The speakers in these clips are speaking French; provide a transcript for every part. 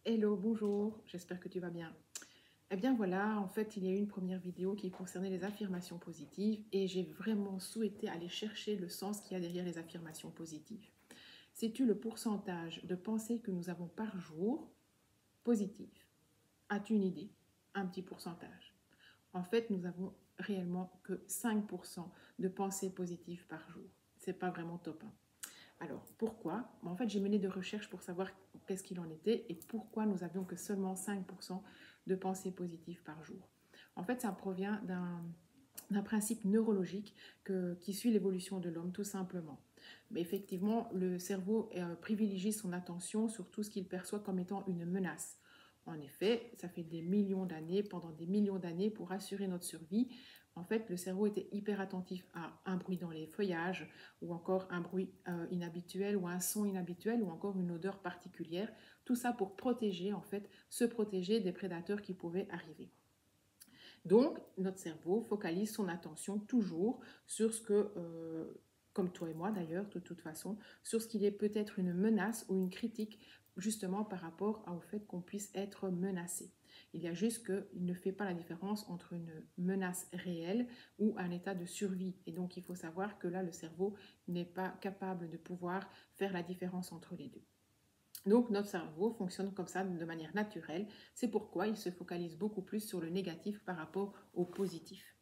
Hello, bonjour, j'espère que tu vas bien. Eh bien voilà, en fait, il y a eu une première vidéo qui concernait les affirmations positives et j'ai vraiment souhaité aller chercher le sens qu'il y a derrière les affirmations positives. Sais-tu le pourcentage de pensées que nous avons par jour positives? As-tu une idée? Un petit pourcentage. En fait, nous avons réellement que 5% de pensées positives par jour. C'est pas vraiment top, hein. Alors, pourquoi? En fait, j'ai mené des recherches pour savoir qu'est-ce qu'il en était et pourquoi nous avions que seulement 5% de pensées positives par jour. En fait, ça provient d'un principe neurologique qui suit l'évolution de l'homme, tout simplement. Mais effectivement, le cerveau privilégie son attention sur tout ce qu'il perçoit comme étant une menace. En effet, ça fait des millions d'années, pendant des millions d'années, pour assurer notre survie, en fait, le cerveau était hyper attentif à un bruit dans les feuillages, ou encore un bruit inhabituel, ou un son inhabituel, ou encore une odeur particulière. Tout ça pour protéger, en fait, se protéger des prédateurs qui pouvaient arriver. Donc, notre cerveau focalise son attention toujours sur ce que, comme toi et moi d'ailleurs, de toute façon, sur ce qui est peut-être une menace ou une critique, justement par rapport au fait qu'on puisse être menacé. Il y a juste qu'il ne fait pas la différence entre une menace réelle ou un état de survie. Et donc, il faut savoir que là, le cerveau n'est pas capable de pouvoir faire la différence entre les deux. Donc notre cerveau fonctionne comme ça de manière naturelle. C'est pourquoi il se focalise beaucoup plus sur le négatif par rapport au positif.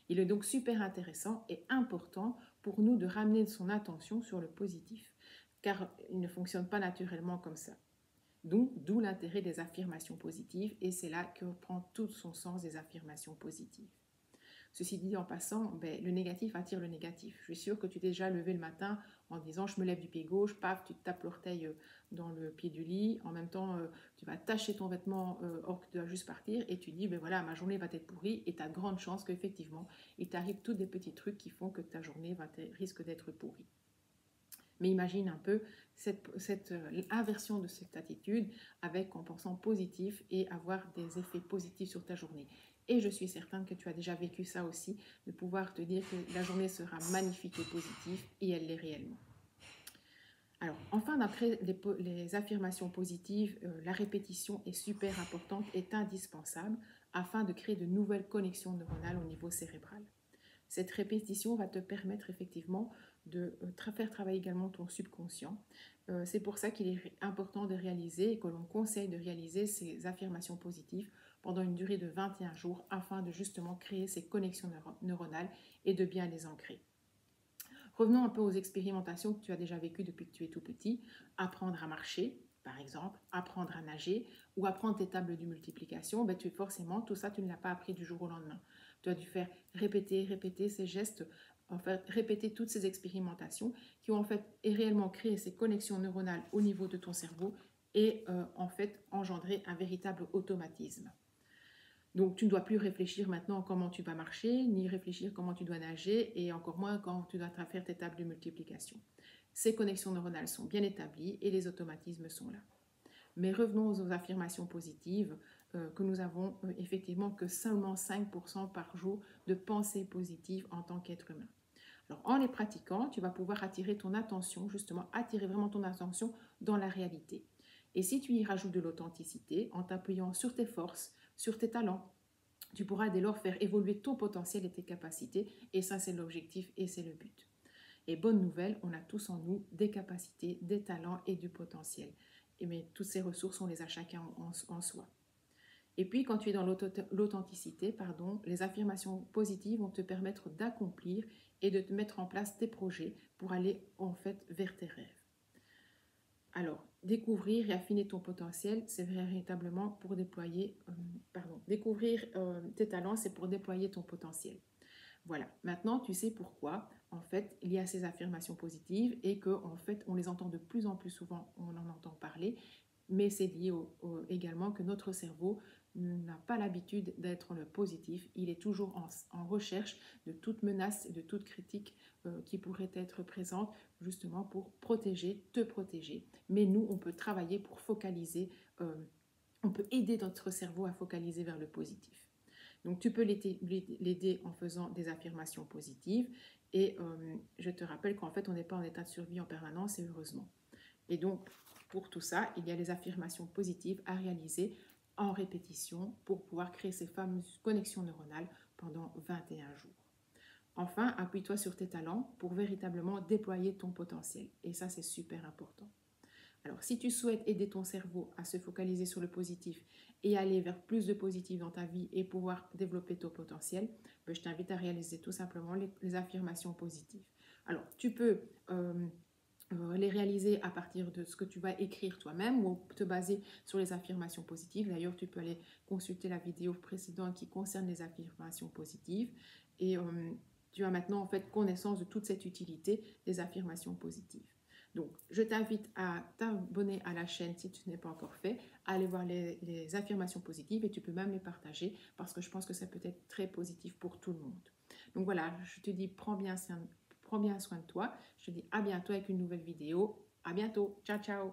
Il est donc super intéressant et important pour nous de ramener son attention sur le positif, car il ne fonctionne pas naturellement comme ça. Donc, d'où l'intérêt des affirmations positives, et c'est là que prend tout son sens des affirmations positives. Ceci dit, en passant, le négatif attire le négatif. Je suis sûre que tu t'es déjà levé le matin en disant je me lève du pied gauche, paf, tu te tapes l'orteil dans le pied du lit. En même temps, tu vas tacher ton vêtement or que tu dois juste partir et tu dis ben voilà, ma journée va être pourrie et tu as de grandes chances qu'effectivement, il t'arrive tous des petits trucs qui font que ta journée risque d'être pourrie. Mais imagine un peu cette inversion de cette attitude en pensant positif et avoir des effets positifs sur ta journée. Et je suis certaine que tu as déjà vécu ça aussi, de pouvoir te dire que la journée sera magnifique et positive, et elle l'est réellement. Alors, enfin, d'après les affirmations positives, la répétition est super importante, est indispensable afin de créer de nouvelles connexions neuronales au niveau cérébral. Cette répétition va te permettre effectivement de faire travailler également ton subconscient. C'est pour ça qu'il est important de réaliser et que l'on conseille de réaliser ces affirmations positives pendant une durée de 21 jours afin de justement créer ces connexions neuronales et de bien les ancrer. Revenons un peu aux expérimentations que tu as déjà vécues depuis que tu es tout petit. Apprendre à marcher, par exemple, apprendre à nager ou apprendre tes tables de multiplication, forcément, tout ça, tu ne l'as pas appris du jour au lendemain. Tu as dû faire répéter ces gestes, en fait, répéter toutes ces expérimentations qui ont en fait et réellement créé ces connexions neuronales au niveau de ton cerveau et en fait engendré un véritable automatisme. Donc, tu ne dois plus réfléchir maintenant comment tu vas marcher, ni réfléchir comment tu dois nager, et encore moins quand tu dois faire tes tables de multiplication. Ces connexions neuronales sont bien établies et les automatismes sont là. Mais revenons aux affirmations positives, que nous avons effectivement que seulement 5% par jour de pensées positives en tant qu'être humain. Alors, en les pratiquant, tu vas pouvoir attirer ton attention, justement, attirer vraiment ton attention dans la réalité. Et si tu y rajoutes de l'authenticité, en t'appuyant sur tes forces, sur tes talents, tu pourras dès lors faire évoluer ton potentiel et tes capacités. Et ça, c'est l'objectif et c'est le but. Et bonne nouvelle, on a tous en nous des capacités, des talents et du potentiel. Mais toutes ces ressources, on les a chacun en soi. Et puis, quand tu es dans l'authenticité, les affirmations positives vont te permettre d'accomplir et de te mettre en place tes projets pour aller en fait vers tes rêves. Alors, découvrir et affiner ton potentiel, c'est véritablement pour déployer, découvrir tes talents, c'est pour déployer ton potentiel. Voilà, maintenant tu sais pourquoi en fait il y a ces affirmations positives et que en fait on les entend de plus en plus souvent, on en entend parler, mais c'est lié également que notre cerveau n'a pas l'habitude d'être le positif, il est toujours en recherche de toute menace et de toute critique qui pourrait être présente justement pour te protéger. Mais nous, on peut travailler pour focaliser, on peut aider notre cerveau à focaliser vers le positif. Donc, tu peux l'aider en faisant des affirmations positives. Et je te rappelle qu'en fait, on n'est pas en état de survie en permanence, et heureusement. Et donc, pour tout ça, il y a les affirmations positives à réaliser en répétition pour pouvoir créer ces fameuses connexions neuronales pendant 21 jours. Enfin, appuie-toi sur tes talents pour véritablement déployer ton potentiel. Et ça, c'est super important. Alors, si tu souhaites aider ton cerveau à se focaliser sur le positif et aller vers plus de positif dans ta vie et pouvoir développer ton potentiel, ben, je t'invite à réaliser tout simplement les affirmations positives. Alors, tu peux les réaliser à partir de ce que tu vas écrire toi-même ou te baser sur les affirmations positives. D'ailleurs, tu peux aller consulter la vidéo précédente qui concerne les affirmations positives et tu as maintenant en fait connaissance de toute cette utilité des affirmations positives. Donc, je t'invite à t'abonner à la chaîne si tu n'es pas encore fait, à aller voir les affirmations positives et tu peux même les partager parce que je pense que ça peut être très positif pour tout le monde. Donc voilà, je te dis prends bien soin de toi. Je te dis à bientôt avec une nouvelle vidéo. À bientôt. Ciao, ciao.